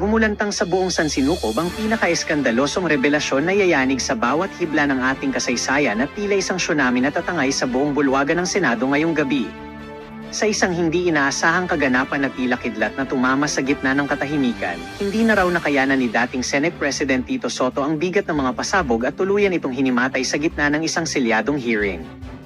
gumulantang sa buong Sansinukob ang pinaka-eskandalosong revelasyon na yayanig sa bawat hibla ng ating kasaysayan at tila isang tsunami na tatangay sa buong bulwagan ng Senado ngayong gabi. Sa isang hindi inaasahang kaganapan na tila kidlat na tumama sa gitna ng katahimikan, hindi na raw nakayanan ni dating Senate President Tito Sotto ang bigat ng mga pasabog at tuluyan itong hinimatay sa gitna ng isang selyadong hearing.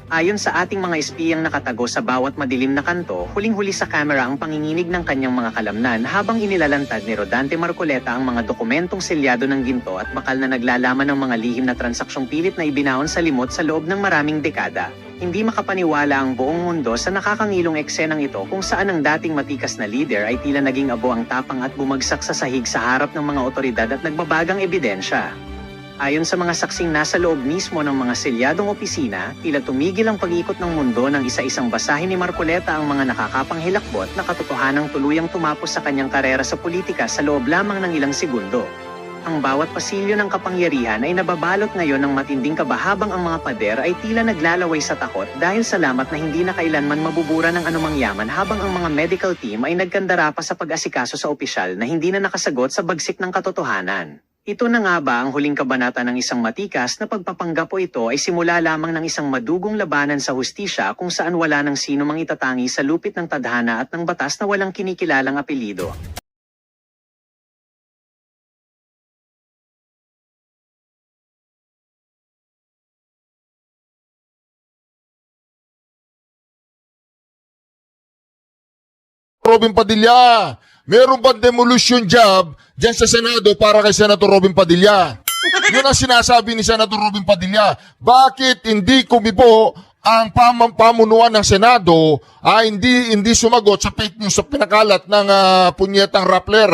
Ayon sa ating mga espiyang nakatago sa bawat madilim na kanto, huling-huli sa kamera ang panginginig ng kanyang mga kalamnan habang inilalantad ni Rodante Marcoleta ang mga dokumentong selyado ng ginto at bakal na naglalaman ng mga lihim na transaksyong pilit na ibinaon sa limot sa loob ng maraming dekada. Hindi makapaniwala ang buong mundo sa nakakangilong eksenang ito kung saan ang dating matikas na leader ay tila naging abo ang tapang at bumagsak sa sahig sa harap ng mga otoridad at nagbabagang ebidensya. Ayon sa mga saksing nasa loob mismo ng mga selyadong opisina, tila tumigil ang pag-ikot ng mundo nang isa-isang basahin ni Marcoleta ang mga nakakapanghilakbot na katotohanang tuluyang tumapos sa kanyang karera sa politika sa loob lamang ng ilang segundo. Ang bawat pasilyo ng kapangyarihan ay nababalot ngayon ng matinding kaba habang ang mga pader ay tila naglalaway sa takot dahil salamat na hindi na kailanman mabubura ng anumang yaman habang ang mga medical team ay nagkandara pa sa pag-asikaso sa opisyal na hindi na nakasagot sa bagsik ng katotohanan. Ito na nga ba ang huling kabanata ng isang matikas na pagpapanggap o ito ay simula lamang ng isang madugong labanan sa hustisya kung saan wala ng sino mang itatangi sa lupit ng tadhana at ng batas na walang kinikilalang apelyido. Robin Padilla, meron ba demolition job dyan sa Senado para kay Senator Robin Padilla? Yun ang sinasabi ni Senator Robin Padilla. Bakit hindi kumibo ang pamunuan ng Senado hindi sumagot sa fake news sa pinakalat ng punyetang Rappler?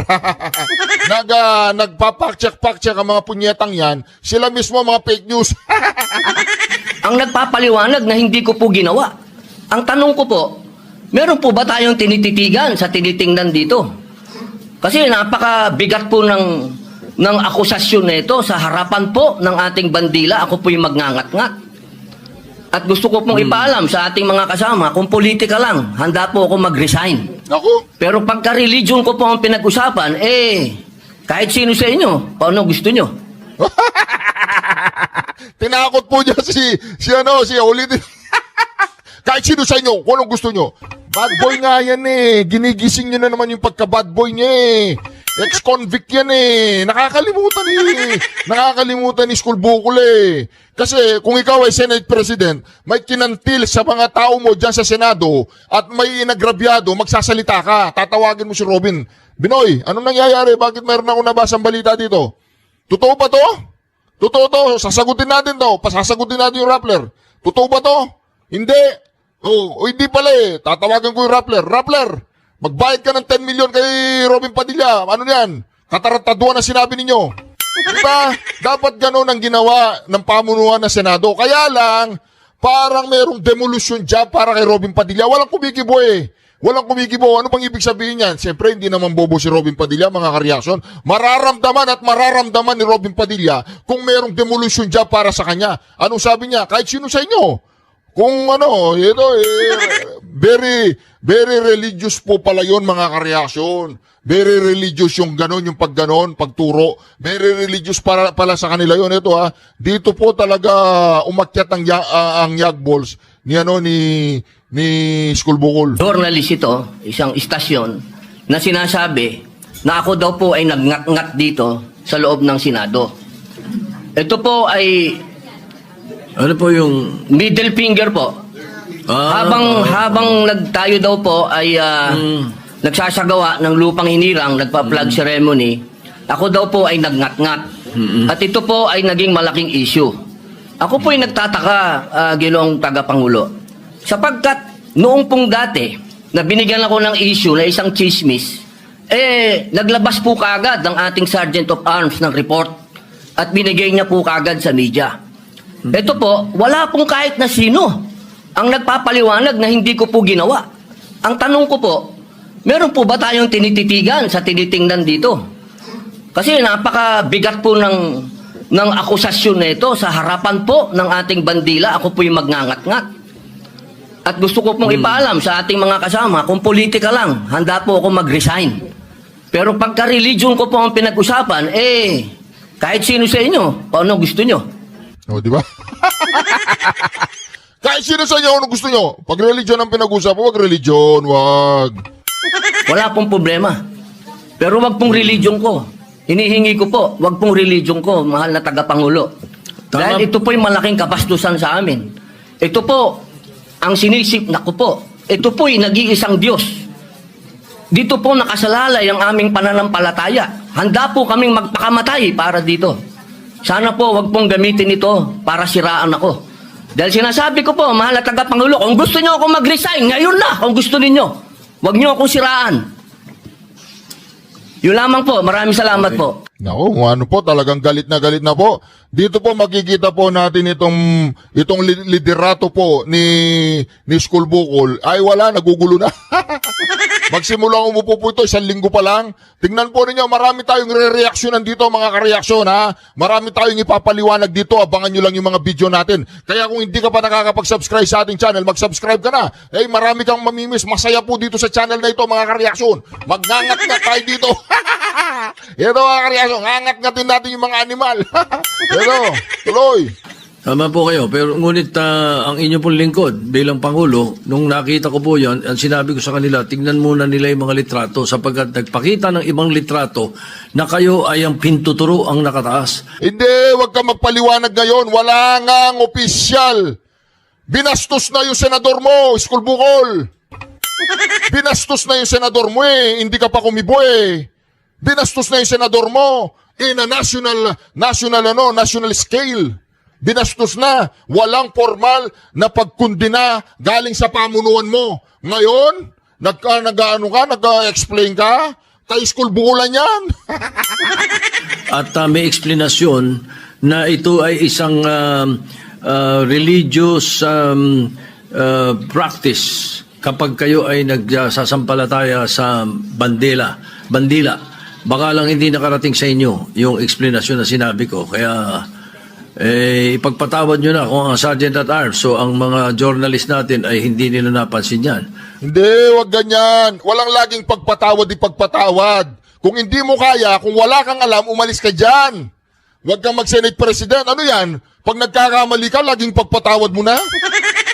Nagpapak-check ang mga punyetang yan. Sila mismo mga fake news. Ang nagpapaliwanag na hindi ko po ginawa. Ang tanong ko po, meron po ba tayong tinititigan sa tinitingnan dito? Kasi napakabigat po ng akusasyon na ito sa harapan po ng ating bandila. Ako po yung magngangat-ngat. At gusto ko pong ipaalam sa ating mga kasama, kung politika lang, handa po ako mag-resign. Ako? Pero pagka-religion ko po ang pinag-usapan, kahit sino sa inyo, paano gusto nyo? Tinakot po niya si ulitin. Kahit sino sa inyo, kung anong gusto nyo. Bad boy nga yan Ginigising nyo na naman yung pagka-bad boy niya Ex-convict yan Nakakalimutan ni School Bukol Kasi kung ikaw ay Senate President, may kinantil sa mga tao mo dyan sa Senado at may inagrabyado, magsasalita ka. Tatawagin mo si Robin. Binoy, anong nangyayari? Bakit mayroon ako nabasang balita dito? Totoo ba to? Totoo to? Sasagutin natin to. Pasasagutin natin yung Rappler. Totoo ba to? Hindi. Hindi pala Tatawagan ko yung Rappler. Rappler, magbayad ka ng 10 million kay Robin Padilla. Ano yan? Katarataduan na sinabi ninyo. Diba? Dapat ganun ang ginawa ng pamunuan ng Senado. Kaya lang, parang merong demolition job para kay Robin Padilla. Walang kumikibo Walang kumikibo. Ano pang ibig sabihin yan? Siyempre, hindi naman bobo si Robin Padilla, mga kareaksyon. Mararamdaman ni Robin Padilla kung merong demolition job para sa kanya. Anong sabi niya? Kahit sino sa inyo. Kung very religious po pala yun, mga kareaksyon. Very religious yung ganon, yung pagturo. Very religious pala sa kanila yun. Ito dito po talaga umakyat ang yagballs ni School Bukol. Journalist ito, isang istasyon, na sinasabi na ako daw po ay nagngat-ngat dito sa loob ng Senado. Ito po ay ano po yung middle finger po. Habang nagtayo daw po ay nagsasagawa ng lupang hinirang, nagpa-flag ceremony, ako daw po ay nagngat-ngat. At ito po ay naging malaking issue. Ako po ay nagtataka, Ginoong Tagapangulo, sapagkat noong pong dati na binigyan ako ng issue na isang chismis, naglabas po kaagad ang ating Sergeant of Arms ng report at binigay niya po kaagad sa media. Ito po, wala pong kahit na sino ang nagpapaliwanag na hindi ko po ginawa. Ang tanong ko po, meron po ba tayong tinititigan sa tinitingnan dito? Kasi napakabigat po ng akusasyon na ito sa harapan po ng ating bandila. Ako po yung magngangat-ngat. At gusto ko pong ipaalam sa ating mga kasama, kung politika lang, handa po ako mag-resign. Pero pagka-religion ko po ang pinag-usapan, kahit sino sa inyo, paano gusto nyo? O, di ba? Kahit sino sa inyo, ano gusto nyo? Pag religion ang pinag-usapan, wag religion, wag. Wala pong problema. Pero wag pong religion ko. Hinihingi ko po, wag pong religion ko, mahal na tagapangulo. Tama. Dahil ito po yung malaking kabastusan sa amin. Ito po, ang sinisip na ko po, ito po yung nag-iisang Diyos. Dito po nakasalalay ang aming pananampalataya. Handa po kaming magpakamatay para dito. Sana po wag pong gamitin ito para siraan ako. Dahil sinasabi ko po, mahal na tagapangulo, kung gusto niyo ako mag-resign, ngayon na, kung gusto ninyo. Wag niyo akong siraan. Yun lamang po. Maraming salamat po. Nako, kung ano po, talagang galit na po. Dito po makikita po natin itong liderato po ni School Bukol. Ay wala, nagugulo na. Magsimula umupo po ito, 1 linggo pa lang. Tingnan po ninyo, marami tayong re-reaksyonan dito mga kareaksyon ha. Marami tayong ipapaliwanag dito, abangan nyo lang yung mga video natin. Kaya kung hindi ka pa nakakapag-subscribe sa ating channel, mag-subscribe ka na. Marami kang mamimiss, masaya po dito sa channel na ito mga kareaksyon. Magngangat na tayo dito. Ito mga kareaksyon, ngangat-ngatin natin yung mga animal. Ito, tuloy. Tama po kayo, pero ngunit ang inyo pong lingkod bilang Pangulo, nung nakita ko po yan, ang sinabi ko sa kanila, tingnan muna nila yung mga litrato sapagkat nagpakita ng ibang litrato na kayo ay ang pintuturo ang nakataas. Hindi, wag ka magpaliwanag ngayon. Wala ngang opisyal. Binastos na yung senador mo, School Bukol. Binastos na yung senador mo hindi ka pa kumibo Binastos na yung senador mo in a national scale. Binastos na. Walang formal na pagkundina galing sa pamunuan mo. Ngayon, nag-explain ka? Kay School Bukulan yan. At may eksplenasyon na ito ay isang religious practice kapag kayo ay nagsasampalataya sa bandila. Baka lang hindi nakarating sa inyo yung eksplenasyon na sinabi ko. Kaya ipagpatawad nyo na kung ang Sergeant at Arms, so ang mga journalist natin ay hindi nila napansin yan. Hindi, wag ganyan. Walang laging pagpatawad. Kung hindi mo kaya, kung wala kang alam, umalis ka dyan. Wag kang mag-Senate President. Ano yan? Pag nagkakamali ka, laging pagpatawad mo na?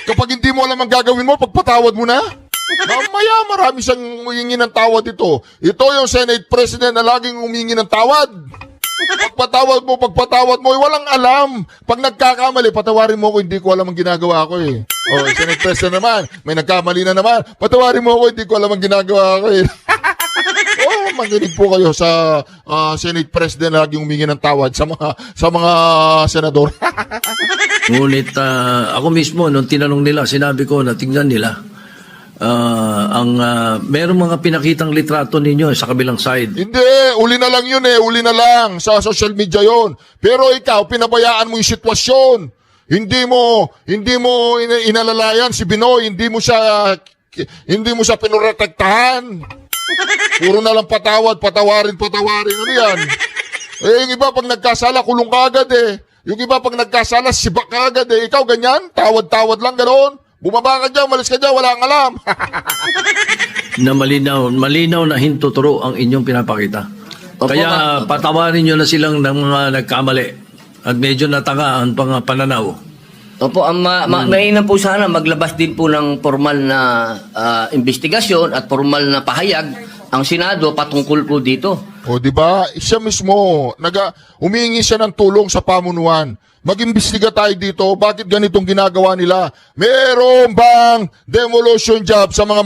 Kapag hindi mo alam ang gagawin mo, pagpatawad mo na? Mamaya, marami siyang humingi ng tawad ito. Ito yung Senate President na laging humingi ng tawad. Pagpatawad mo, walang alam. Pag nagkakamali, patawarin mo ako, hindi ko alam ang ginagawa ko Senate President naman, may nagkamali na naman. Patawarin mo ako, hindi ko alam ang ginagawa ko Makinig po kayo sa Senate President na laging humingi ng tawad sa mga senador. Ngunit ako mismo, nung tinanong nila, sinabi ko na tingnan nila. Merong mga pinakitang litrato ninyo sa kabilang side. Hindi, uli na lang yun uli na lang sa social media yon. Pero ikaw, pinabayaan mo yung sitwasyon. Hindi mo inalalayan si Binoy, hindi mo siya pinoprotektahan. Puro na lang patawarin. Ano yan? Yung iba pag nagkasala, kulong ka agad Yung iba pag nagkasala, sibak ka agad Ikaw ganyan, tawad lang ganoon. Bumaba ka dyan, malis ka dyan, wala kang alam. Na malinaw na hintuturo ang inyong pinapakita. Kaya patawarin nyo na silang ng mga nagkamali at medyo natanga ang pananaw. Opo, mainam po sana maglabas din po ng formal na investigasyon at formal na pahayag ang Senado patungkol po dito. O di ba? Siya mismo humingi siya ng tulong sa pamunuan. Mag-imbestiga tayo dito, bakit ganitong ginagawa nila? Meron bang demolition job sa mga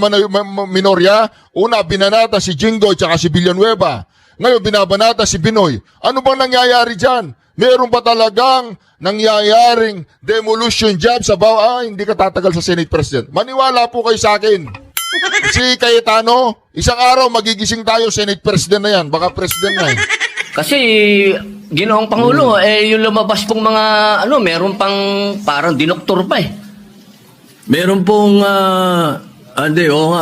minorya? Una, binanata si Jinggoy at si Villanueva. Ngayon, binabanata si Binoy. Ano bang nangyayari dyan? Meron ba talagang nangyayaring demolition job sa hindi ka tatagal sa Senate President? Maniwala po kayo sa akin. Si Cayetano, isang araw magigising tayo, Senate President na yan. Baka President na Kasi, Ginoong Pangulo, yung lumabas pong mga, meron pang parang dinoktor pa Meron pong,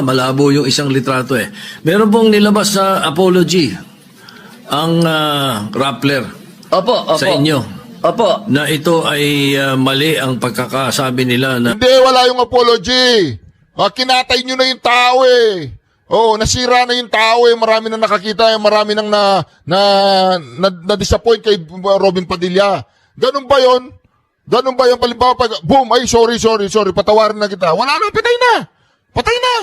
malabo yung isang litrato Meron pong nilabas sa apology ang Rappler. Opo. Sa inyo. Opo. Na ito ay mali ang pagkakasabi nila na... Hindi, wala yung apology. Kinatay nyo na yung tao Oo, nasira na yung tao eh, marami na nakakita, marami nang na-disappoint kay Robin Padilla. Ganun ba 'yon? Ganun ba yung palimbawa pag boom, ay sorry, patawarin na kita. Wala na, patay na. Patay na.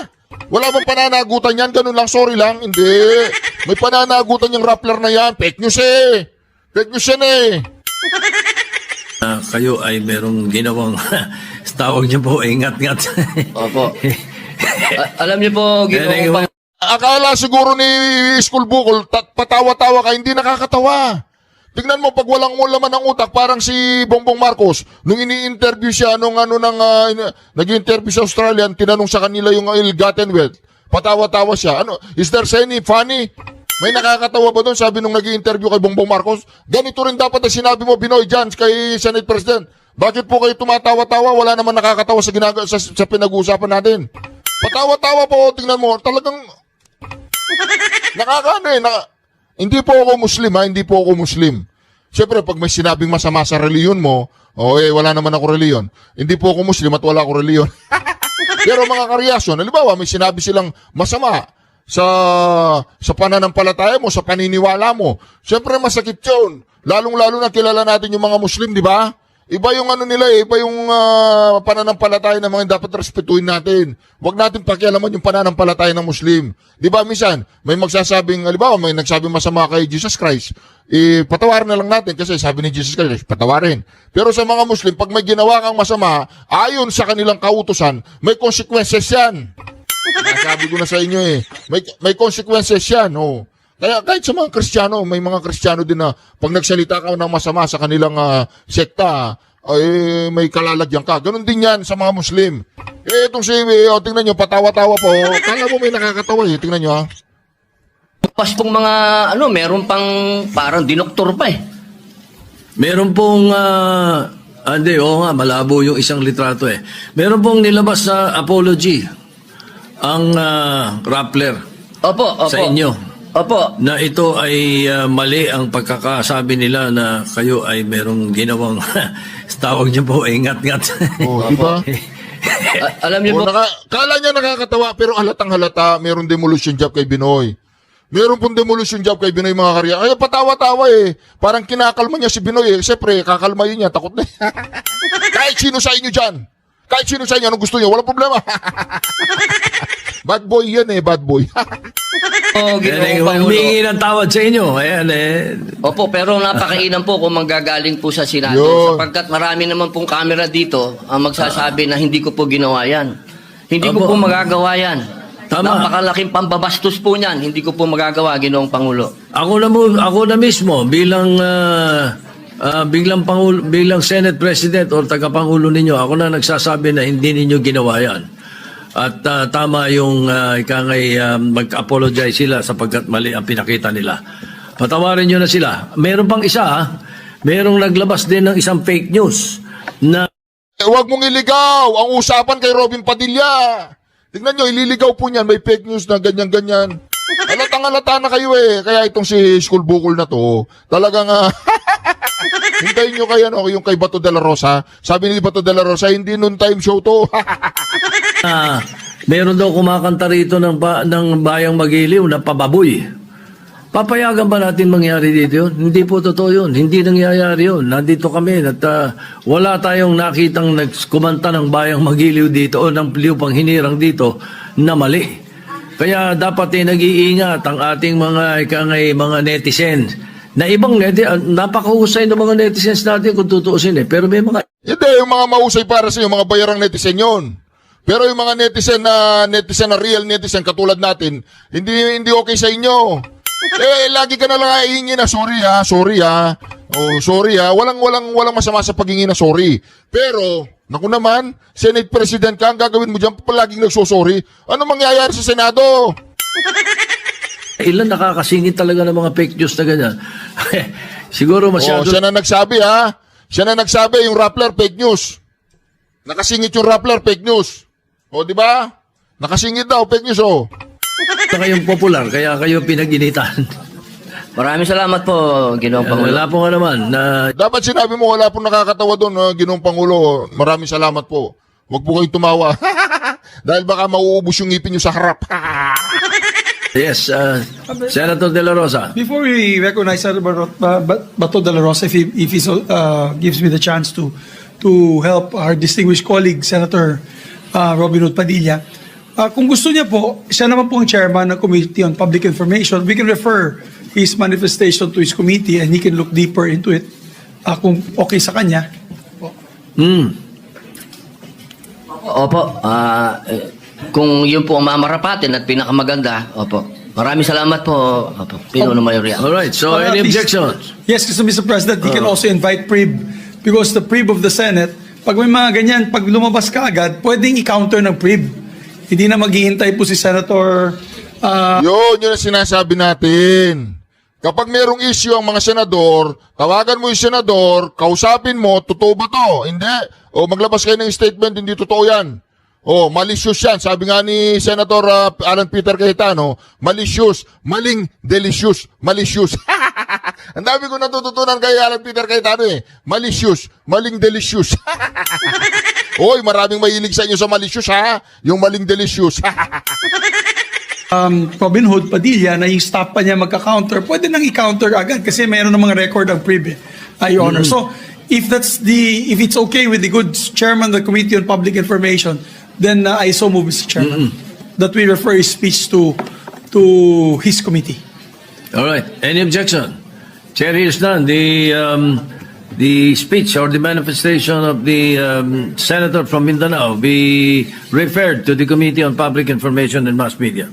Wala bang pananagutan yan? Ganun lang, sorry lang. Hindi. May pananagutan yung Rappler na yan. Fake news eh. Fake news yan eh. Kayo ay merong ginawang tawag niyo po, ingat-ngat. Opo. Alam niyo po, Ginoong Akala siguro ni School Bukol, patawa-tawa ka, hindi nakakatawa. Tingnan mo, pag walang laman ng utak, parang si Bongbong Marcos, nung ini-interview siya, nag-interview sa Australian, tinanong sa kanila yung ill-gotten wealth, patawa-tawa siya. Ano, is there any funny? May nakakatawa ba doon? Sabi nung nag-interview kay Bongbong Marcos, ganito rin dapat na sinabi mo, Binoy, dyan, kay Senate President. Bakit po kayo tumatawa-tawa? Wala naman nakakatawa sa pinag-uusapan natin. Patawa-tawa po, tingnan mo, talagang hindi po ako Muslim ha, hindi po ako Muslim. Siyempre, pag may sinabing masama sa reliyon mo, wala naman ako reliyon. Hindi po ako Muslim at wala ako reliyon. Pero mga karelasyon, halimbawa, may sinabi silang masama sa pananampalataya mo, sa paniniwala mo. Siyempre, masakit yun. Lalong-lalo na kilala natin yung mga Muslim, di ba? Iba yung nila iba yung pananampalataya ng mga dapat respetuhin natin. Huwag natin pakialaman yung pananampalataya ng Muslim. Di ba, minsan, may magsasabing, halimbawa, may nagsabing masama kay Jesus Christ, patawarin na lang natin kasi sabi ni Jesus Christ, patawarin. Pero sa mga Muslim, pag may ginawa kang masama, ayon sa kanilang kautusan, may consequences yan. Sabi ko na sa inyo may consequences yan, Kaya kahit sa mga Kristiyano, may mga Kristiyano din na pag nagsalita ka ng masama sa kanilang sekta, may kalalagyan ka. Ganon din yan sa mga Muslim. Itong tingnan nyo, patawa-tawa po. Kala mo may nakakatawa tingnan nyo ha. pas pong mga, meron pang parang dinoktor pa eh. Meron pong, malabo yung isang litrato eh. Meron pong nilabas sa apology ang Rappler Opo. sa inyo. Opo. Na ito ay mali ang pagkakasabi nila na kayo ay merong ginawang tawag niyo po, ingat-ngat. Di ba? Alam niyo po, Kala niya nakakatawa, pero halatang halata, meron demolition job kay Binoy. Meron pong demolition job kay Binoy mga karya. Ay, patawa-tawa eh. Parang kinakalma niya si Binoy eh. Siyempre, kakalmayin niya, takot na. Kahit sino sa inyo dyan. Kahit sino sa inyo, anong gusto niyo, walang problema. Bad boy yan bad boy. Ginoong Pangulo. Humingi ng tawad sa inyo. Ayan eh. Opo, pero napakainam po kung manggagaling po sa Senado. Yun. Sapagkat marami naman pong camera dito ang magsasabi na hindi ko po ginawa yan. Hindi ko po magagawa yan. Tama. Napakalaking pambabastos po niyan. Hindi ko po magagawa, Ginoong Pangulo. Ako na mismo bilang bilang Senate President o tagapangulo ninyo, ako na nagsasabi na hindi ninyo ginawa yan. At tama yung mag-apologize sila sapagkat mali ang pinakita nila. Patawarin nyo na sila. Meron pang isa, merong naglabas din ng isang fake news na Huwag mong iligaw ang usapan kay Robin Padilla. Tignan nyo, ililigaw po niyan. May fake news na ganyan-ganyan. Halatang-halata na kayo Kaya itong si School Bukol na to, talagang hintayin nyo kaya yung kay Bato de la Rosa. Sabi ni Bato de la Rosa, hindi noon time show to. meron daw kumakanta rito ng Bayang Magiliw na pababoy. Papayagan ba natin mangyari dito yun? Hindi po totoo yun. Hindi nangyayari yun. Nandito kami at wala tayong nakitang nagkumanta ng Bayang Magiliw dito o ng Lupang Hinirang dito na mali. Kaya dapat nag-iingat ang ating mga netizens. Na ibang napakahusay ng mga netizens natin kung tutuusin pero may mga Hindi, yung mga mahusay para sa mga bayarang netizen yun. Pero yung mga netizen na real netizen katulad natin, hindi okay sa inyo. Lagi ka na lang hihingi na sorry ha. Oh, sorry ha. Walang masama sa paghingi na sorry. Pero, naku naman, Senate President ka, ang gagawin mo dyan, palaging nagsosorry. Ano mangyayari sa Senado? ilan nakakasingit talaga ng mga fake news na ganyan. Siguro masyado. Siya na nagsabi ha. Siya na nagsabi yung Rappler fake news. Nakasingit yung Rappler fake news. Di ba? Nakasingit daw fake news Kayong popular, kaya kayo pinag-initan. Maraming salamat po, Ginoong Pangulo. Wala po nga naman. Dapat sinabi mo wala pong nakakatawa doon, Ginoong Pangulo. Maraming salamat po. Huwag po kayong tumawa. Dahil baka mauubos yung ngipin nyo sa harap. Yes, Senator De La Rosa. Before we recognize Senator Bato de la Rosa, if he gives me the chance to help our distinguished colleague, Senator Robin Hood Padilla, kung gusto niya po, siya naman po ang chairman ng Committee on Public Information. We can refer his manifestation to his committee and he can look deeper into it kung okay sa kanya. Opo, kung yun po ang mamarapatin at pinakamaganda, opo. Maraming salamat po, opo, Pinuno Mayoría. All right, so At any least- objections? Yes, kasi Mr. President, he can also invite PRIB because the PRIB of the Senate, pag may mga ganyan, pag lumabas ka agad, pwedeng i-counter ng PRIB. Hindi na maghihintay po si Senator Yun ang sinasabi natin. Kapag merong issue ang mga senador, tawagan mo yung senador, kausapin mo, totoo ba to? Hindi. O maglabas kayo ng statement, hindi totoo yan. O malicious yan. Sabi nga ni Senator Alan Peter Cayetano, malicious, maling, delicious, malicious. Ang dami ko natututunan kay Alan Peter Cayetano eh. Malicious, maling, delicious. Oy, maraming mahilig sa inyo sa malicious ha. Yung maling delicious. Robin Hood Padilla na yung staff pa niya magka-counter, pwede nang i-counter agad kasi mayroon ng mga record ang PRIB, Your Honor. So, if it's okay with the good chairman of the Committee on Public Information, then I so move, Mr. Chairman, that we refer his speech to his committee. All right, any objection? Chair hears none. The speech or the manifestation of the senator from Mindanao be referred to the Committee on Public Information and Mass Media.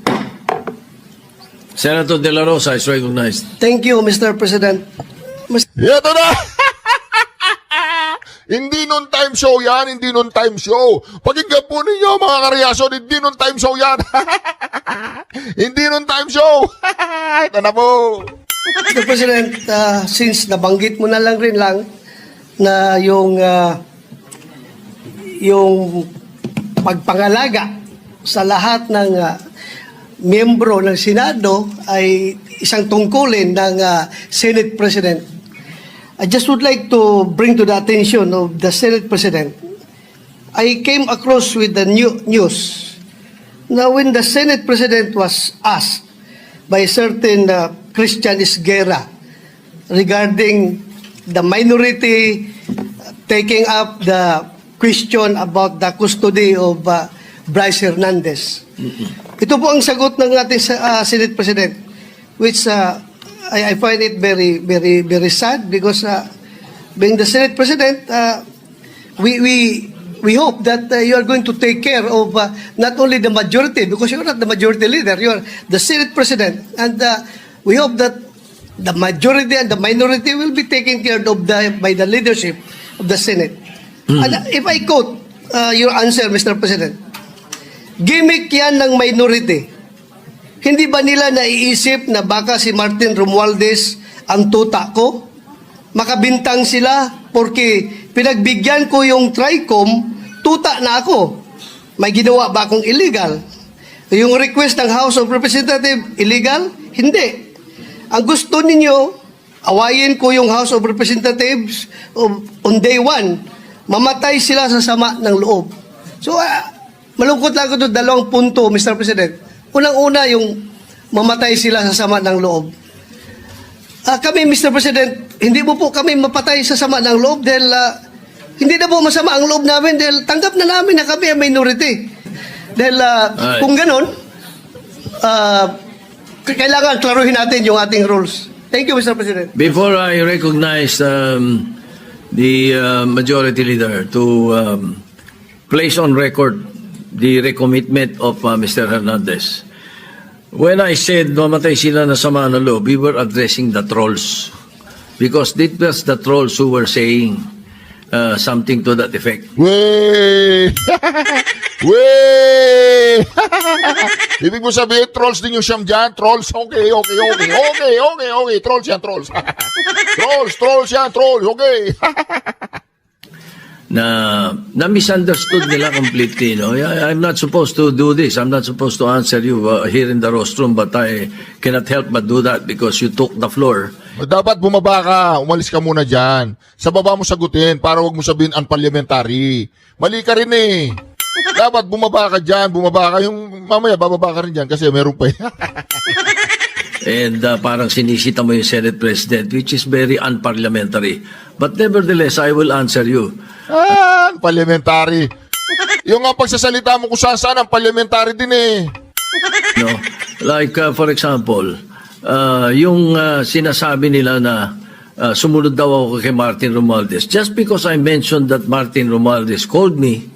Senator De La Rosa is recognized. Thank you, Mr. President. Ito na! Hindi nun time show yan, hindi nun time show. Pakinggan po ninyo mga karyason, hindi nun time show yan. Hindi nun time show. Ito na po. Mr. President, since nabanggit mo na lang rin lang na yung pagpangalaga sa lahat ng miyembro ng Senado ay isang tungkulin ng Senate President. I just would like to bring to the attention of the Senate President. I came across with the news. Now, when the Senate President was asked by a certain Christian Esguerra regarding the minority taking up the question about the custody of Bryce Hernandez. Ito po ang sagot ng ating Senate President, which I find it very, very, very sad because being the Senate President, we hope that you are going to take care of not only the majority, because you're not the majority leader, you're the Senate President, and we hope that the majority and the minority will be taken care of by the leadership of the Senate. And if I quote your answer, Mr. President, gimmick yan ng minority. Hindi ba nila naiisip na baka si Martin Romualdez ang tuta ko? Makabintang sila porque pinagbigyan ko yung TRICOM, tuta na ako. May ginawa ba akong illegal? Yung request ng House of Representatives, illegal? Hindi. Ang gusto ninyo, awayin ko yung House of Representatives on day one. Mamatay sila sa sama ng loob. So, malungkot lang ko doon, dalawang punto, Mr. President. Unang-una, yung mamatay sila sa sama ng loob. Kami, Mr. President, hindi mo po kami mapatay sa sama ng loob dahil hindi na po masama ang loob namin dahil tanggap na namin na kami ang minority. Dahil kung ganon, kailangan klaruhin natin yung ating rules. Thank you, Mr. President. Before I recognize the majority leader to place on record the recommitment of Mr. Hernandez. When I said mamatay sila na sama ng loob, we were addressing the trolls. Because it was the trolls who were saying something to that effect. Wey! Wey! Ibig mo sabihin, trolls din yung siyam dyan? Trolls? Okay. Trolls yan, trolls. Trolls yan, trolls. Okay. Na misunderstood nila completely. No? I'm not supposed to do this. I'm not supposed to answer you here in the rostrum, but I cannot help but do that because you took the floor. Dapat bumaba ka, umalis ka muna dyan. Sa baba mo sagutin para wag mo sabihin unparliamentary. Mali ka rin eh. Dapat bumaba ka dyan, bumaba ka. Yung mamaya, bababa ka rin dyan kasi meron pa. And parang sinisita mo yung Senate President, which is very unparliamentary. But nevertheless, I will answer you. Parliamentary. Yung nga pagsasalita mo kung saan ang parliamentary din eh. No? Like, for example, yung sinasabi nila na sumunod daw ako kay Martin Romualdez. Just because I mentioned that Martin Romualdez called me,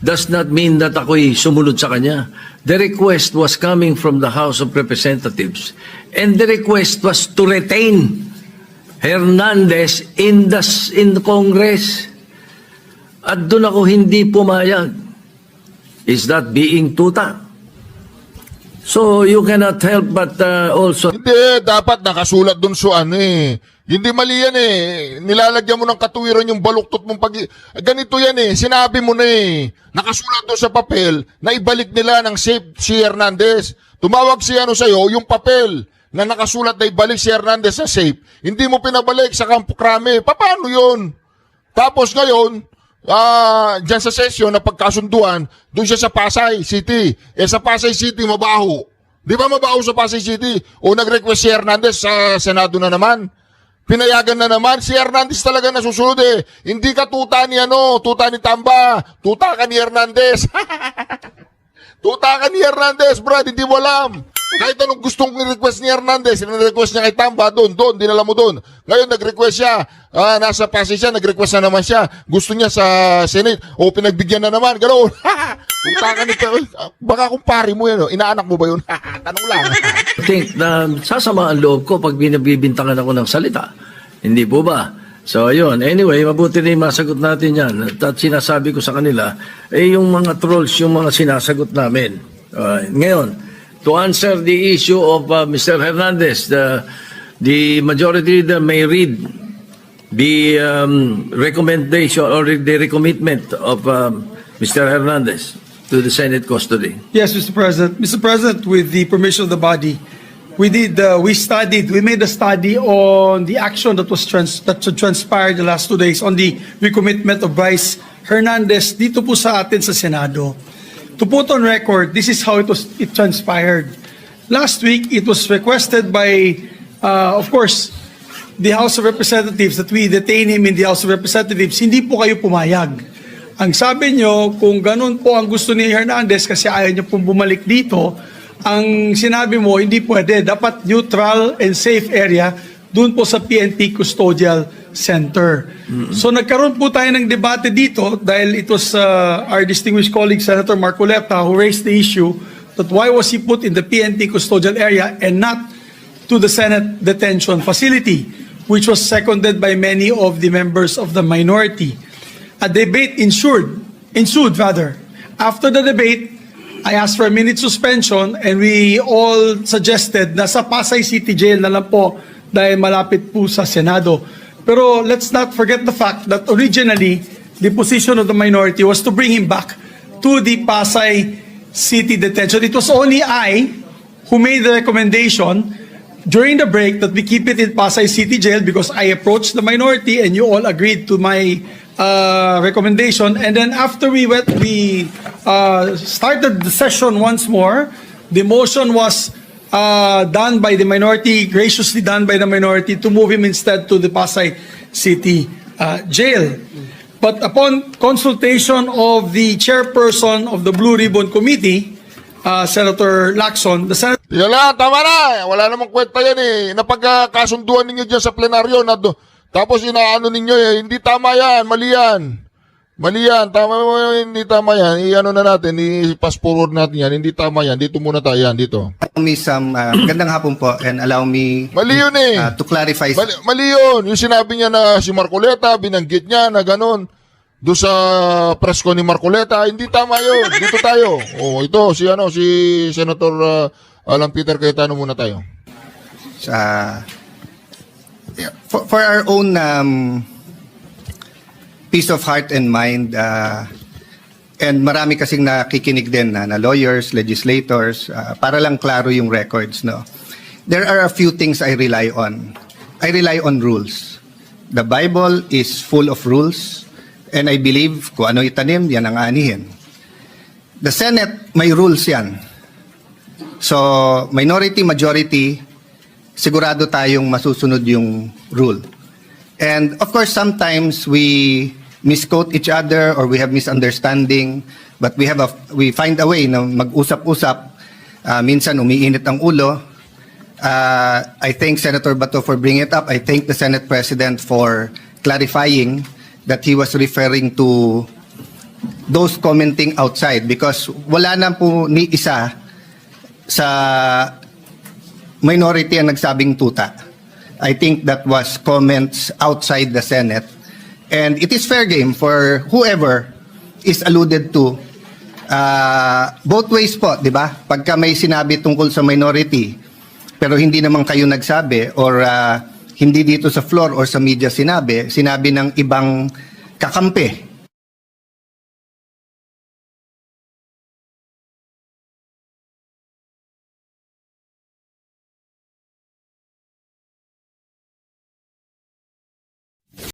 does not mean that ako'y sumunod sa kanya. The request was coming from the House of Representatives, and the request was to retain Hernandez in the Congress. At doon ako hindi pumayag. Is that being tuta? So you cannot help but also... Hindi, dapat nakasulat dun sa ano eh. Hindi mali yan eh. Nilalagyan mo ng katuwiran yung baluktot mong Ganito yan eh. Sinabi mo na eh. Nakasulat doon sa papel na ibalik nila ng safe si Hernandez. Tumawag si ano sa'yo, yung papel na nakasulat na ibalik si Hernandez sa safe. Hindi mo pinabalik sa Campo Crame. Paano yun? Tapos ngayon, dyan sa session na pagkasunduan, doon siya sa Pasay City. Sa Pasay City, mabaho. Di ba mabaho sa Pasay City? O nag-request si Hernandez sa Senado na naman. Pinayagan na naman. Si Hernandez talaga nasusunod eh. Hindi ka tuta ni tuta ni Tamba. Tuta ka ni Hernandez. Tuta ka ni Hernandez, Brad. Hindi mo alam. Kahit anong gustong request ni Hernandez, request niya kay Tamba, doon, dinala mo doon. Ngayon, nag-request siya. Nasa Pasay siya, nag-request na naman siya. Gusto niya sa Senate. O, pinagbigyan na naman. Ganoon. Tuta ka ni... Baka kung pari mo yan, inaanak mo ba yun? Tanong lang. I think na sasama ang loob ko pag binabibintangan ako ng salita. Hindi po ba? So, ayun. Anyway, mabuti na yung masagot natin yan. At sinasabi ko sa kanila, yung mga trolls, yung mga sinasagot namin. Ngayon, to answer the issue of Mr. Hernandez, the majority leader may read the recommendation or the recommitment of Mr. Hernandez to the Senate custody. Yes, Mr. President. Mr. President, with the permission of the body, we made a study on the action that transpired the last 2 days on the recommitment of Bryce Hernandez dito po sa atin sa Senado. To put on record, this is how it transpired. Last week, it was requested by, of course, the House of Representatives that we detain him in the House of Representatives. Hindi po kayo pumayag. Ang sabi nyo, kung ganun po ang gusto ni Hernandez kasi ayaw niya pong bumalik dito, ang sinabi mo, hindi pwede. Dapat neutral and safe area doon po sa PNP Custodial Center. So nagkaroon po tayo ng debate dito dahil it was our distinguished colleague Senator Marcoleta who raised the issue that why was he put in the PNP Custodial area and not to the Senate detention facility, which was seconded by many of the members of the minority. A debate ensued. After the debate, I asked for a minute suspension and we all suggested na sa Pasay City Jail na lang po dahil malapit po sa Senado. Pero let's not forget the fact that originally, the position of the minority was to bring him back to the Pasay City detention. It was only I who made the recommendation during the break that we keep it in Pasay City Jail because I approached the minority and you all agreed to my recommendation. And then after we started the session once more, the motion was done by the minority, graciously done by the minority, to move him instead to the Pasay City Jail. But upon consultation of the chairperson of the Blue Ribbon Committee, Senator Lacson, the Senate... Yala, tama na. Wala namang kwenta yan eh. Napagkasunduan ninyo dyan sa plenaryo na tapos inaano ninyo eh. Hindi tama yan. Mali yan. Mali yan. Hindi tama yan. I-ano na natin. I-pass forward natin yan. Hindi tama yan. Dito muna tayo yan. Dito. Allow me some, magandang hapon po and allow me Mali yun eh. to clarify. Mali yun. Yung sinabi niya na si Marcoleta, binanggit niya na ganun. Doon sa press ko ni Marcoleta, hindi tama yun. Dito tayo. Ito, si Senator Alan Peter Cayetano muna tayo. For our own peace of heart and mind, and marami kasing nakikinig din na lawyers, legislators, para lang klaro yung records, no? There are a few things I rely on. I rely on rules. The Bible is full of rules, and I believe kung ano itanim, yan ang anihin. The Senate, may rules yan. So, minority, majority, sigurado tayong masusunod yung rule. And of course, sometimes we misquote each other or we have misunderstanding, but we find a way na mag-usap-usap. Minsan umiinit ang ulo. I thank Senator Bato for bringing it up. I thank the Senate President for clarifying that he was referring to those commenting outside because wala na po ni isa sa minority ang nagsabing tuta. I think that was comments outside the Senate. And it is fair game for whoever is alluded to. Both ways po, di ba? Pagka may sinabi tungkol sa minority, pero hindi naman kayo nagsabi or hindi dito sa floor or sa media sinabi ng ibang kakampi